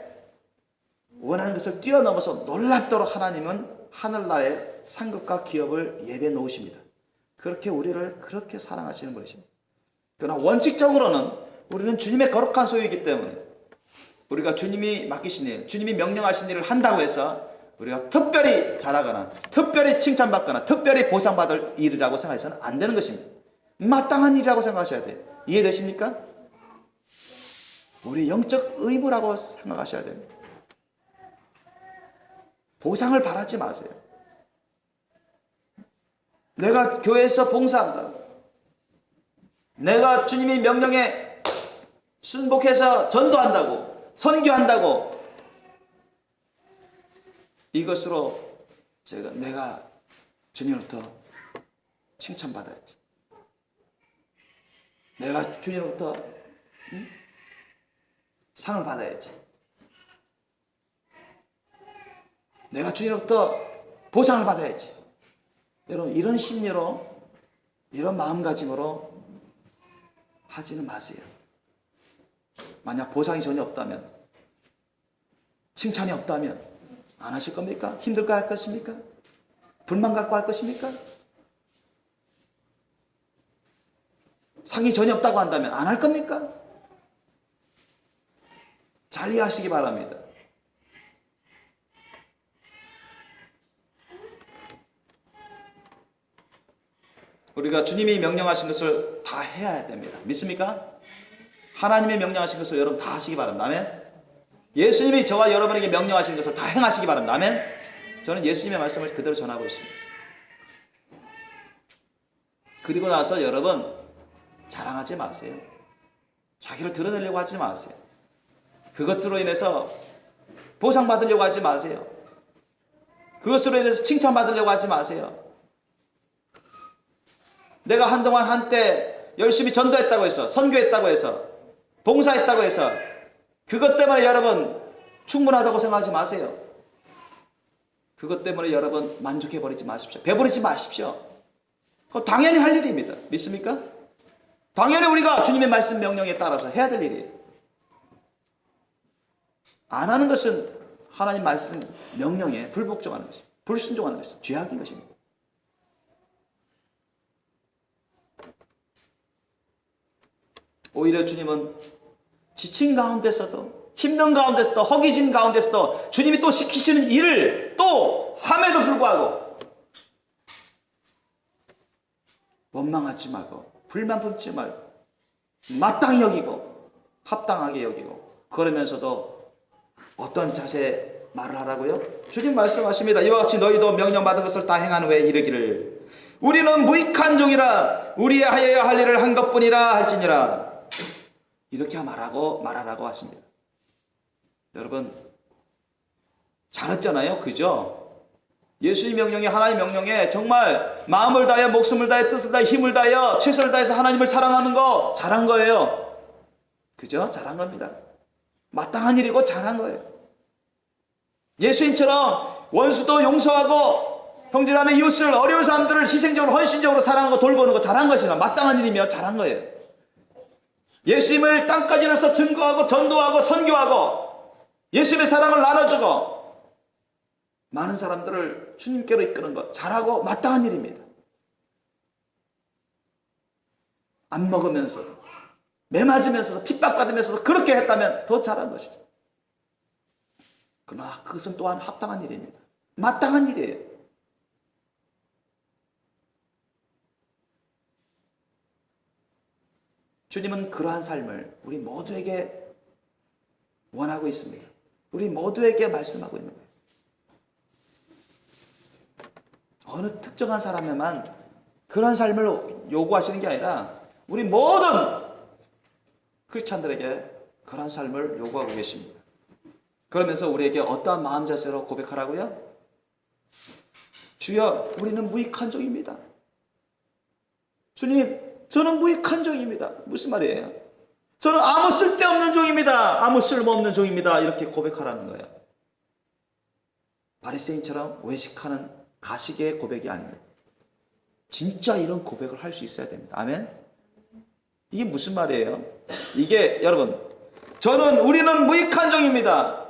원하는 것을 뛰어넘어서 놀랍도록 하나님은 하늘나라의 상급과 기업을 예배해 놓으십니다. 그렇게 우리를 그렇게 사랑하시는 분이십니다. 그러나 원칙적으로는 우리는 주님의 거룩한 소유이기 때문에 우리가 주님이 맡기신 일, 주님이 명령하신 일을 한다고 해서 우리가 특별히 잘하거나 특별히 칭찬받거나 특별히 보상받을 일이라고 생각해서는 안 되는 것입니다. 마땅한 일이라고 생각하셔야 돼요. 이해되십니까? 우리 영적 의무라고 생각하셔야 됩니다. 보상을 바라지 마세요. 내가 교회에서 봉사한다, 내가 주님의 명령에 순복해서 전도한다고, 선교한다고, 이것으로 내가 주님으로부터 칭찬받아야지, 내가 주님으로부터 상을 받아야지, 내가 주님으로부터 보상을 받아야지. 여러분, 이런 심리로, 이런 마음가짐으로 하지는 마세요. 만약 보상이 전혀 없다면, 칭찬이 없다면 안 하실 겁니까? 힘들까 할 것입니까? 불만 갖고 할 것입니까? 상이 전혀 없다고 한다면 안 할 겁니까? 잘 이해하시기 바랍니다. 우리가 주님이 명령하신 것을 다 해야 됩니다. 믿습니까? 하나님의 명령하신 것을 여러분 다 하시기 바랍니다. 아멘. 예수님이 저와 여러분에게 명령하신 것을 다 행하시기 바랍니다. 아멘. 저는 예수님의 말씀을 그대로 전하고 있습니다. 그리고 나서 여러분 자랑하지 마세요. 자기를 드러내려고 하지 마세요. 그것으로 인해서 보상받으려고 하지 마세요. 그것으로 인해서 칭찬받으려고 하지 마세요. 내가 한동안 한때 열심히 전도했다고 해서, 선교했다고 해서, 봉사했다고 해서 그것 때문에 여러분 충분하다고 생각하지 마세요. 그것 때문에 여러분 만족해버리지 마십시오. 배부르지 마십시오. 그건 당연히 할 일입니다. 믿습니까? 당연히 우리가 주님의 말씀 명령에 따라서 해야 될 일이에요. 안 하는 것은 하나님 말씀 명령에 불복종하는 것입니다. 불순종하는 것입니다. 죄악인 것입니다. 오히려 주님은 지친 가운데서도, 힘든 가운데서도, 허기진 가운데서도 주님이 또 시키시는 일을 또 함에도 불구하고 원망하지 말고, 불만 품지 말고, 마땅히 여기고 합당하게 여기고, 그러면서도 어떤 자세 말을 하라고요? 주님 말씀하십니다. 이와 같이 너희도 명령받은 것을 다 행한 후에 이르기를 우리는 무익한 종이라 우리의 하여야 할 일을 한 것뿐이라 할지니라. 이렇게 말하라고 하십니다. 여러분 잘했잖아요. 그죠? 예수님 명령에, 하나님 명령에 정말 마음을 다하여, 목숨을 다하여, 뜻을 다하여, 힘을 다하여, 최선을 다해서 하나님을 사랑하는 거 잘한 거예요. 그죠? 잘한 겁니다. 마땅한 일이고 잘한 거예요. 예수님처럼 원수도 용서하고 형제자매 이웃을, 어려운 사람들을 희생적으로 헌신적으로 사랑하고 돌보는 거 잘한 것이나 마땅한 일이며 잘한 거예요. 예수님을 땅까지 내서 증거하고 전도하고 선교하고 예수님의 사랑을 나눠주고 많은 사람들을 주님께로 이끄는 것 잘하고 마땅한 일입니다. 안 먹으면서도, 매 맞으면서도, 핍박받으면서도 그렇게 했다면 더 잘한 것이죠. 그러나 그것은 또한 합당한 일입니다. 마땅한 일이에요. 주님은 그러한 삶을 우리 모두에게 원하고 있습니다. 우리 모두에게 말씀하고 있는 거예요. 어느 특정한 사람에만 그런 삶을 요구하시는 게 아니라 우리 모든 크리스찬들에게 그런 삶을 요구하고 계십니다. 그러면서 우리에게 어떠한 마음 자세로 고백하라고요? 주여, 우리는 무익한 종입니다. 주님, 저는 무익한 종입니다. 무슨 말이에요? 저는 아무 쓸데없는 종입니다. 아무 쓸모없는 종입니다. 이렇게 고백하라는 거예요. 바리새인처럼 외식하는 가식의 고백이 아닙니다. 진짜 이런 고백을 할 수 있어야 됩니다. 아멘. 이게 무슨 말이에요? 이게 여러분, 우리는 무익한 종입니다.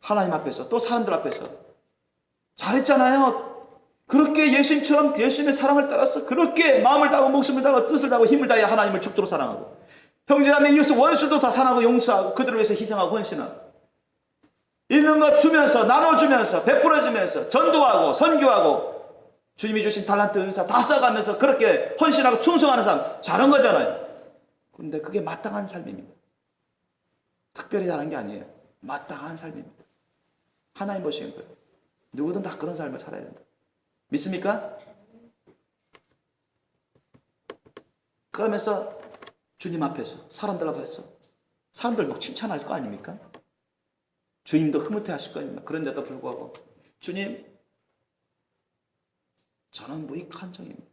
하나님 앞에서 또 사람들 앞에서 잘했잖아요. 그렇게 예수님처럼 예수님의 사랑을 따라서 그렇게 마음을 다하고 목숨을 다하고 뜻을 다하고 힘을 다해 하나님을 죽도록 사랑하고 형제자매 이웃을 원수도 다 사랑하고 용서하고 그들을 위해서 희생하고 헌신하고 있는 것 주면서 나눠주면서 베풀어주면서 전도하고 선교하고 주님이 주신 달란트 은사 다 써가면서 그렇게 헌신하고 충성하는 사람 잘한 거잖아요. 그런데 그게 마땅한 삶입니다. 특별히 잘한 게 아니에요. 마땅한 삶입니다. 하나님 보시는 거예요. 누구든 다 그런 삶을 살아야 된다. 믿습니까? 그러면서 주님 앞에서 사람들 앞에서 사람들 막 칭찬할 거 아닙니까? 주님도 흐뭇해 하실 거 아닙니까? 그런데도 불구하고 주님, 저는 무익한 종입니다.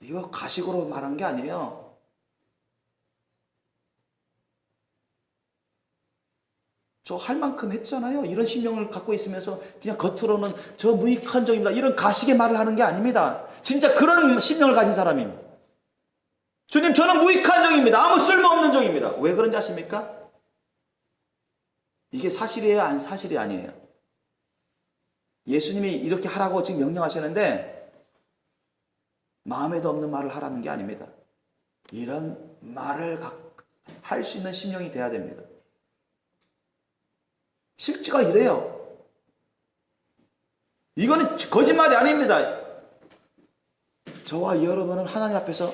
이거 가식으로 말한 게 아니에요. 저 할 만큼 했잖아요. 이런 심령을 갖고 있으면서 그냥 겉으로는 저 무익한 종입니다. 이런 가식의 말을 하는 게 아닙니다. 진짜 그런 심령을 가진 사람입니다. 주님, 저는 무익한 종입니다. 아무 쓸모없는 종입니다. 왜 그런지 아십니까? 이게 사실이에요? 아니 사실이 아니에요? 예수님이 이렇게 하라고 지금 명령하시는데 마음에도 없는 말을 하라는 게 아닙니다. 이런 말을 할 수 있는 심령이 돼야 됩니다. 실제가 이래요. 이거는 거짓말이 아닙니다. 저와 여러분은 하나님 앞에서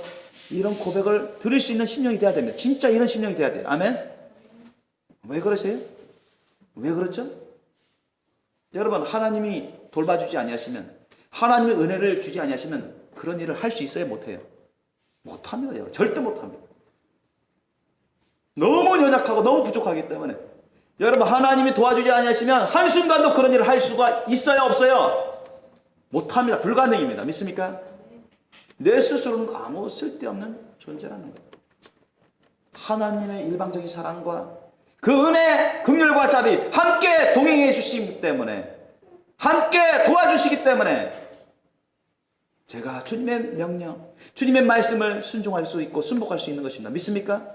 이런 고백을 들을 수 있는 심령이 돼야 됩니다. 진짜 이런 심령이 돼야 돼요. 아멘? 왜 그러세요? 왜 그렇죠? 여러분, 하나님이 돌봐주지 아니하시면, 하나님의 은혜를 주지 아니하시면 그런 일을 할 수 있어요? 못해요? 못합니다. 여러분. 절대 못합니다. 너무 연약하고 너무 부족하기 때문에 여러분, 하나님이 도와주지 아니하시면 한순간도 그런 일을 할 수가 있어요? 없어요? 못합니다. 불가능입니다. 믿습니까? 내 스스로는 아무 쓸데없는 존재라는 거예요. 하나님의 일방적인 사랑과 그 은혜, 긍휼과 자비 함께 동행해 주시기 때문에, 함께 도와주시기 때문에 제가 주님의 명령, 주님의 말씀을 순종할 수 있고 순복할 수 있는 것입니다. 믿습니까?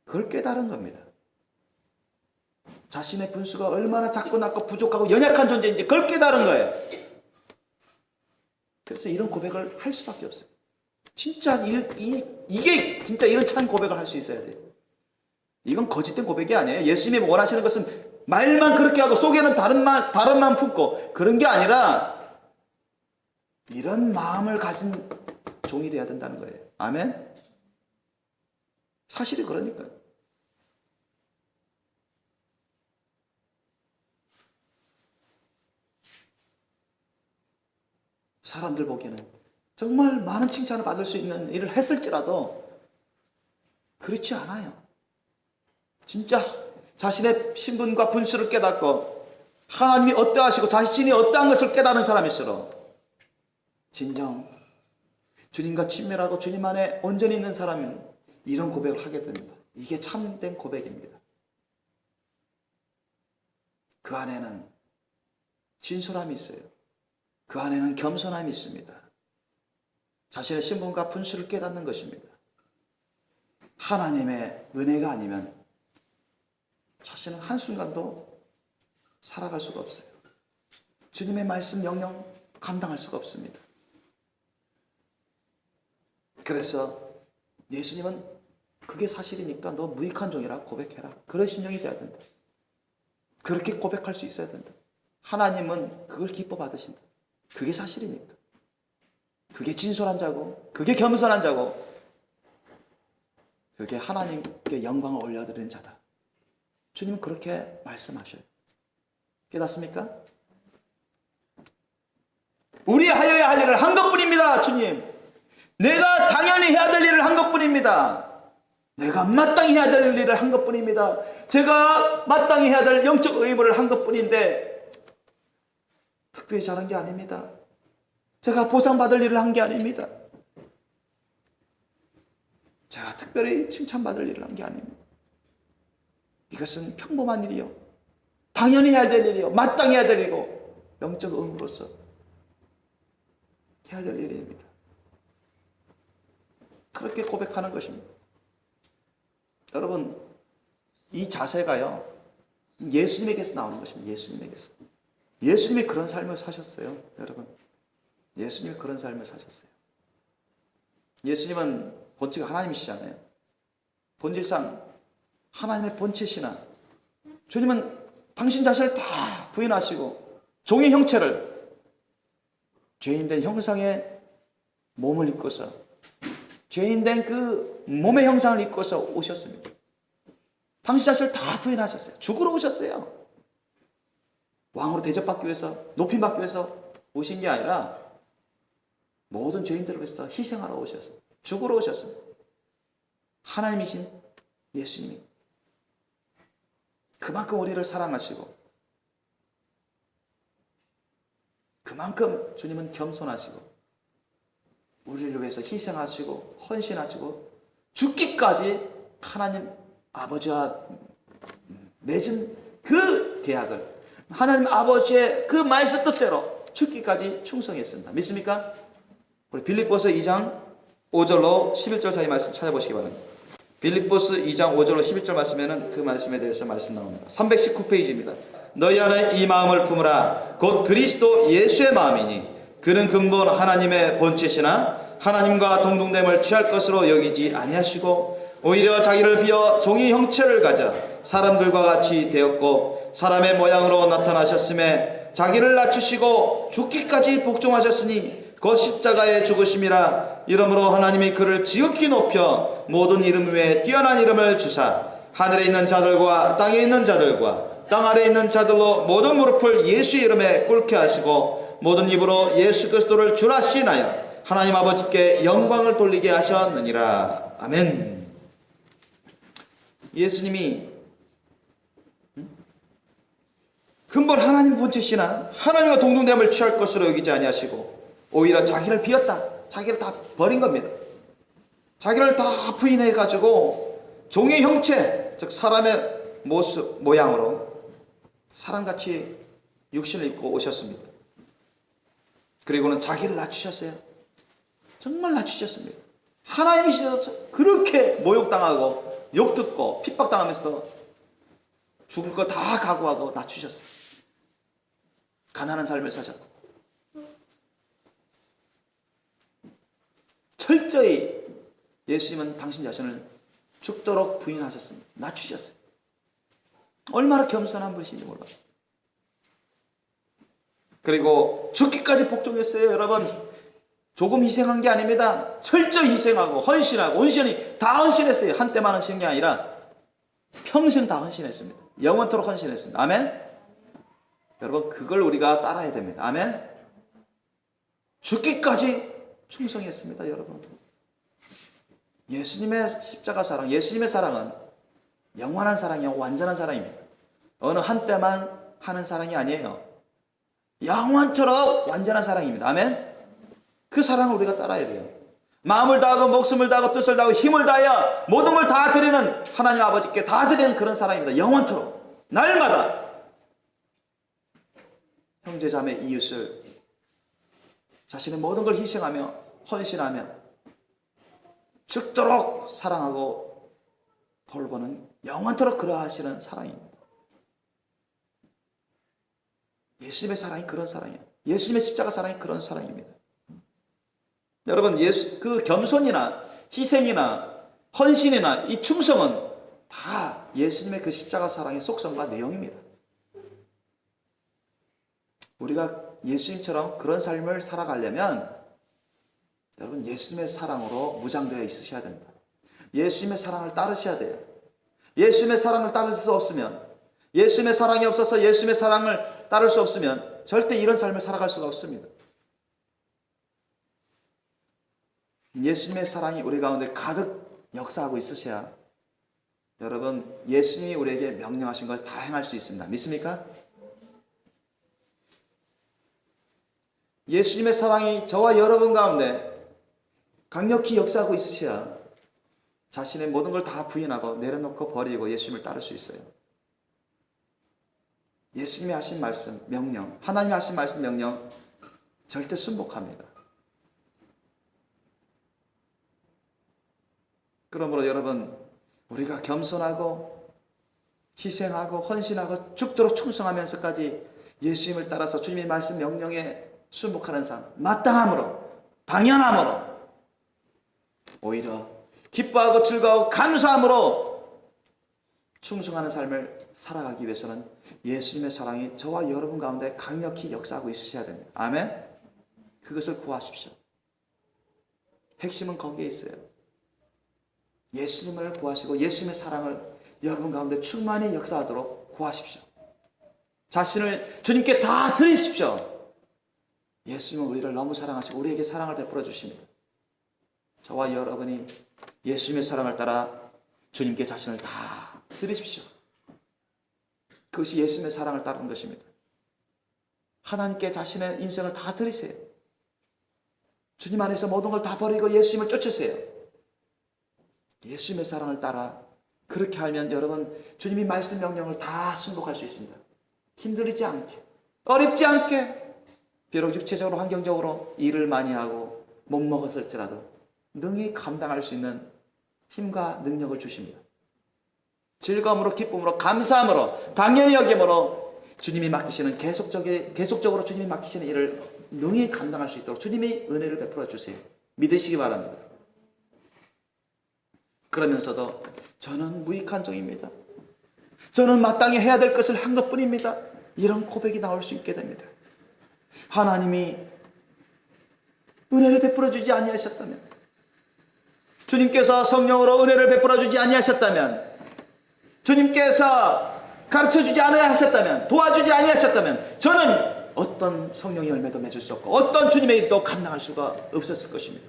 그걸 깨달은 겁니다. 자신의 분수가 얼마나 작고 낮고 부족하고 연약한 존재인지 그걸 깨달은 거예요. 그래서 이런 고백을 할 수밖에 없어요. 진짜 이게 진짜 이런 참 고백을 할 수 있어야 돼요. 이건 거짓된 고백이 아니에요. 예수님이 원하시는 것은 말만 그렇게 하고 속에는 다른 마음 품고 그런 게 아니라 이런 마음을 가진 종이 되어야 된다는 거예요. 아멘? 사실이 그러니까요. 사람들 보기에는 정말 많은 칭찬을 받을 수 있는 일을 했을지라도 그렇지 않아요. 진짜 자신의 신분과 분수를 깨닫고 하나님이 어떠하시고 자신이 어떠한 것을 깨닫는 사람일수록 진정 주님과 친밀하고 주님 안에 온전히 있는 사람은 이런 고백을 하게 됩니다. 이게 참된 고백입니다. 그 안에는 진솔함이 있어요. 그 안에는 겸손함이 있습니다. 자신의 신분과 분수를 깨닫는 것입니다. 하나님의 은혜가 아니면 자신은 한순간도 살아갈 수가 없어요. 주님의 말씀 명령 감당할 수가 없습니다. 그래서 예수님은 그게 사실이니까 너 무익한 종이라 고백해라. 그런 심령이 돼야 된다. 그렇게 고백할 수 있어야 된다. 하나님은 그걸 기뻐 받으신다. 그게 사실입니다. 그게 진솔한 자고 그게 겸손한 자고 그게 하나님께 영광을 올려드리는 자다. 주님은 그렇게 말씀하셔요. 깨닫습니까? 우리 하여야 할 일을 한 것뿐입니다. 주님, 내가 당연히 해야 될 일을 한 것뿐입니다. 내가 마땅히 해야 될 일을 한 것뿐입니다. 제가 마땅히 해야 될 영적 의무를 한 것뿐인데 특별히 잘한 게 아닙니다. 제가 보상받을 일을 한 게 아닙니다. 제가 특별히 칭찬받을 일을 한 게 아닙니다. 이것은 평범한 일이요, 당연히 해야 될 일이요, 마땅해야 될 일이고 영적 의무로서 해야 될 일입니다. 그렇게 고백하는 것입니다. 여러분, 이 자세가요, 예수님에게서 나오는 것입니다. 예수님에게서. 예수님이 그런 삶을 사셨어요. 여러분, 예수님이 그런 삶을 사셨어요. 예수님은 본체가 하나님이시잖아요. 본질상 하나님의 본체시나 주님은 당신 자신을 다 부인하시고 종의 형체를, 죄인된 형상의 몸을 입고서, 죄인된 그 몸의 형상을 입고서 오셨습니다. 당신 자신을 다 부인하셨어요. 죽으러 오셨어요. 왕으로 대접받기 위해서, 높임받기 위해서 오신 게 아니라 모든 죄인들을 위해서 희생하러 오셨어요. 죽으러 오셨습니다. 하나님이신 예수님이 그만큼 우리를 사랑하시고, 그만큼 주님은 겸손하시고 우리를 위해서 희생하시고 헌신하시고 죽기까지 하나님 아버지와 맺은 그 계약을, 하나님 아버지의 그 말씀 뜻대로 죽기까지 충성했습니다. 믿습니까? 우리 빌립보서 2장 5절로 11절 사이 말씀 찾아보시기 바랍니다. 빌립보서 2장 5절로 11절 말씀에는 그 말씀에 대해서 말씀 나옵니다. 319페이지입니다. 너희 안에 이 마음을 품으라. 곧 그리스도 예수의 마음이니 그는 근본 하나님의 본체시나 하나님과 동등됨을 취할 것으로 여기지 아니하시고 오히려 자기를 비어 종의 형체를 가져 사람들과 같이 되었고 사람의 모양으로 나타나셨음에 자기를 낮추시고 죽기까지 복종하셨으니 곧 십자가의 죽으심이라. 이러므로 하나님이 그를 지극히 높여 모든 이름 위에 뛰어난 이름을 주사 하늘에 있는 자들과 땅에 있는 자들과 땅 아래에 있는 자들로 모든 무릎을 예수의 이름에 꿇게 하시고 모든 입으로 예수 그리스도를 주라 시인하여 하나님 아버지께 영광을 돌리게 하셨느니라. 아멘. 예수님이 근본 하나님 본체시나 하나님과 동등됨을 취할 것으로 여기지 아니하시고 오히려 자기를 비웠다. 자기를 다 버린 겁니다. 자기를 다 부인해가지고 종의 형체, 즉 사람의 모습, 모양으로 사람같이 육신을 입고 오셨습니다. 그리고는 자기를 낮추셨어요. 정말 낮추셨습니다. 하나님이시셔서 그렇게 모욕당하고 욕듣고 핍박당하면서도 죽을 거 다 각오하고 낮추셨어요. 가난한 삶을 사셨고 철저히 예수님은 당신 자신을 죽도록 부인하셨습니다. 낮추셨어요. 얼마나 겸손한 분이신지 몰라요. 그리고 죽기까지 복종했어요. 여러분, 조금 희생한 게 아닙니다. 철저히 희생하고 헌신하고, 온전히 다 헌신했어요. 한때만 헌신한 게 아니라 평생 다 헌신했습니다. 영원토록 헌신했습니다. 아멘. 여러분, 그걸 우리가 따라야 됩니다. 아멘. 죽기까지 충성했습니다. 여러분, 예수님의 십자가 사랑, 예수님의 사랑은 영원한 사랑이요, 완전한 사랑입니다. 어느 한때만 하는 사랑이 아니에요. 영원토록 완전한 사랑입니다. 아멘. 그 사랑을 우리가 따라야 돼요. 마음을 다하고 목숨을 다하고 뜻을 다하고 힘을 다하여 모든 걸 다 드리는, 하나님 아버지께 다 드리는 그런 사랑입니다. 영원토록 날마다 형제 자매 이웃을 자신의 모든 걸 희생하며 헌신하며 죽도록 사랑하고 돌보는, 영원토록 그러하시는 사랑입니다. 예수님의 사랑이 그런 사랑이에요. 예수님의 십자가 사랑이 그런 사랑입니다. 여러분, 그 겸손이나 희생이나 헌신이나 이 충성은 다 예수님의 그 십자가 사랑의 속성과 내용입니다. 우리가 예수님처럼 그런 삶을 살아가려면 여러분, 예수님의 사랑으로 무장되어 있으셔야 됩니다. 예수님의 사랑을 따르셔야 돼요. 예수님의 사랑을 따를 수 없으면, 예수님의 사랑이 없어서 예수님의 사랑을 따를 수 없으면 절대 이런 삶을 살아갈 수가 없습니다. 예수님의 사랑이 우리 가운데 가득 역사하고 있으셔야 여러분, 예수님이 우리에게 명령하신 걸 다 행할 수 있습니다. 믿습니까? 예수님의 사랑이 저와 여러분 가운데 강력히 역사하고 있으셔야 자신의 모든 걸 다 부인하고 내려놓고 버리고 예수님을 따를 수 있어요. 예수님이 하신 말씀, 명령, 하나님이 하신 말씀, 명령 절대 순복합니다. 그러므로 여러분, 우리가 겸손하고 희생하고 헌신하고 죽도록 충성하면서까지 예수님을 따라서 주님의 말씀 명령에 순복하는 삶, 마땅함으로, 당연함으로, 오히려 기뻐하고 즐거워하고 감사함으로 충성하는 삶을 살아가기 위해서는 예수님의 사랑이 저와 여러분 가운데 강력히 역사하고 있으셔야 됩니다. 아멘? 그것을 구하십시오. 핵심은 거기에 있어요. 예수님을 구하시고 예수님의 사랑을 여러분 가운데 충만히 역사하도록 구하십시오. 자신을 주님께 다 드리십시오. 예수님은 우리를 너무 사랑하시고 우리에게 사랑을 베풀어 주십니다. 저와 여러분이 예수님의 사랑을 따라 주님께 자신을 다 드리십시오. 그것이 예수님의 사랑을 따르는 것입니다. 하나님께 자신의 인생을 다 드리세요. 주님 안에서 모든 걸 다 버리고 예수님을 쫓으세요. 예수님의 사랑을 따라 그렇게 하면 여러분 주님이 말씀 명령을 다 순복할 수 있습니다. 힘들지 않게, 어렵지 않게, 비록 육체적으로 환경적으로 일을 많이 하고 못 먹었을지라도 능히 감당할 수 있는 힘과 능력을 주십니다. 즐거움으로, 기쁨으로, 감사함으로, 당연히 여김으로 주님이 맡기시는 계속적으로 주님이 맡기시는 일을 능히 감당할 수 있도록 주님이 은혜를 베풀어 주세요. 믿으시기 바랍니다. 그러면서도 저는 무익한 종입니다. 저는 마땅히 해야 될 것을 한 것뿐입니다. 이런 고백이 나올 수 있게 됩니다. 하나님이 은혜를 베풀어 주지 아니하셨다면, 주님께서 성령으로 은혜를 베풀어 주지 아니하셨다면, 주님께서 가르쳐 주지 아니하셨다면, 도와주지 아니하셨다면 저는 어떤 성령의 열매도 맺을 수 없고 어떤 주님의 일도 감당할 수가 없었을 것입니다.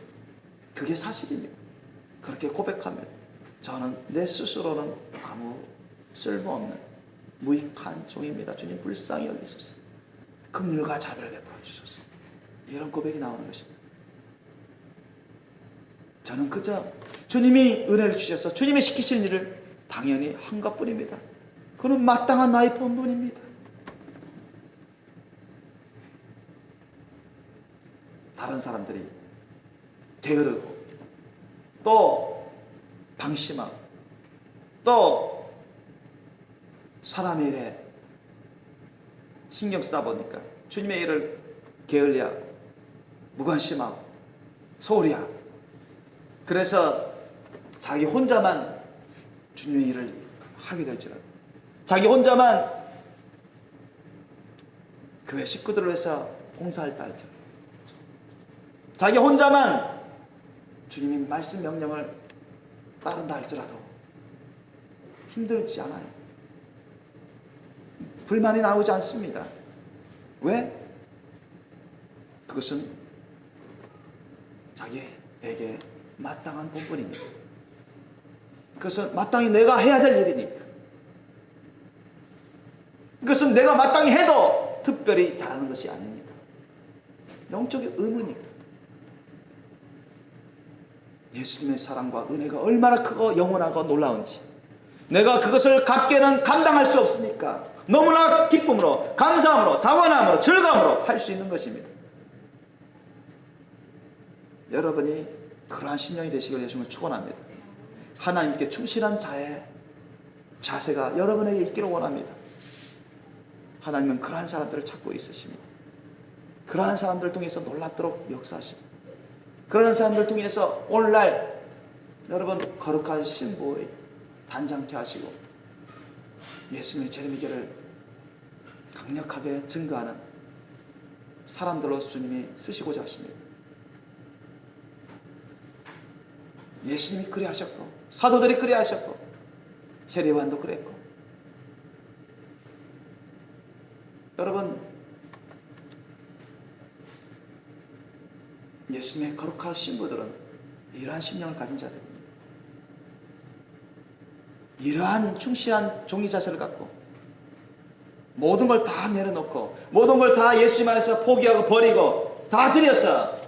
그게 사실입니다. 그렇게 고백하면 저는 내 스스로는 아무 쓸모없는 무익한 종입니다. 주님 불쌍히 여기소서. 긍휼과 자비를 베풀어 주소서. 이런 고백이 나오는 것입니다. 저는 그저 주님이 은혜를 주셔서 주님이 시키신 일을 당연히 한 것뿐입니다. 그는 마땅한 나의 본분입니다. 다른 사람들이 게으르고 또 방심하고 또 사람의 일에 신경 쓰다 보니까 주님의 일을 게을리하고 무관심하고 소홀히 하고, 그래서 자기 혼자만 주님의 일을 하게 될지라도, 자기 혼자만 교회 식구들을 위해서 봉사할다 할지라도, 자기 혼자만 주님의 말씀 명령을 따른다 할지라도 힘들지 않아요. 불만이 나오지 않습니다. 왜? 그것은 자기에게 마땅한 본분입니다. 그것은 마땅히 내가 해야 될 일이니까. 그것은 내가 마땅히 해도 특별히 잘하는 것이 아닙니다. 영적인 의무니까. 예수님의 사랑과 은혜가 얼마나 크고 영원하고 놀라운지 내가 그것을 갖게는 감당할 수 없으니까 너무나 기쁨으로, 감사함으로, 자원함으로, 즐거움으로 할 수 있는 것입니다. 여러분이 그러한 심령이 되시길 예수님을 축원합니다. 하나님께 충실한 자세가 여러분에게 있기를 원합니다. 하나님은 그러한 사람들을 찾고 있으십니다. 그러한 사람들을 통해서 놀랍도록 역사하십니다. 그런 사람들을 통해서 오늘날 여러분 거룩한 신부의 단장케 하시고 예수님의 재림이기를 강력하게 증거하는 사람들로 주님이 쓰시고자 하십니다. 예수님이 그리 하셨고 사도들이 그리 하셨고 세례요한도 그랬고, 여러분 예수님의 거룩한 신부들은 이러한 심령을 가진 자들입니다. 이러한 충실한 종이 자세를 갖고 모든 걸 다 내려놓고 모든 걸 다 예수님 안에서 포기하고 버리고 다 드려서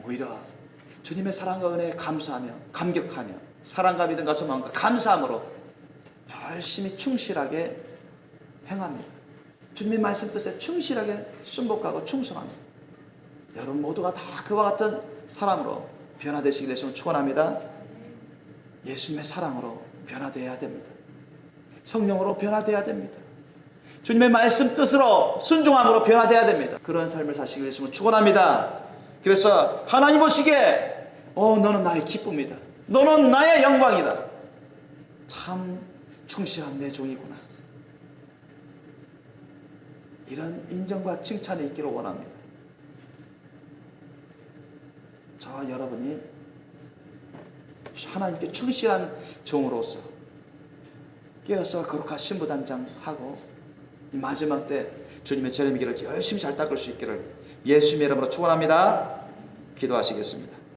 오히려 주님의 사랑과 은혜에 감사하며 감격하며 사랑과 믿음과 소망과 감사함으로 열심히 충실하게 행합니다. 주님의 말씀 뜻에 충실하게 순복하고 충성합니다. 여러분 모두가 다 그와 같은 사람으로 변화되시길 예수님 축원합니다. 예수님의 사랑으로 변화되어야 됩니다. 성령으로 변화되어야 됩니다. 주님의 말씀 뜻으로 순종함으로 변화되어야 됩니다. 그런 삶을 사시길 예수님 축원합니다. 그래서 하나님 보시기에 너는 나의 기쁨이다. 너는 나의 영광이다. 참 충실한 내 종이구나. 이런 인정과 칭찬이 있기를 원합니다. 저와 여러분이 하나님께 충실한 종으로서 깨어서 거룩한 신부단장하고 이 마지막 때 주님의 재림의 길을 열심히 잘 닦을 수 있기를 예수님의 이름으로 축원합니다. 기도하시겠습니다.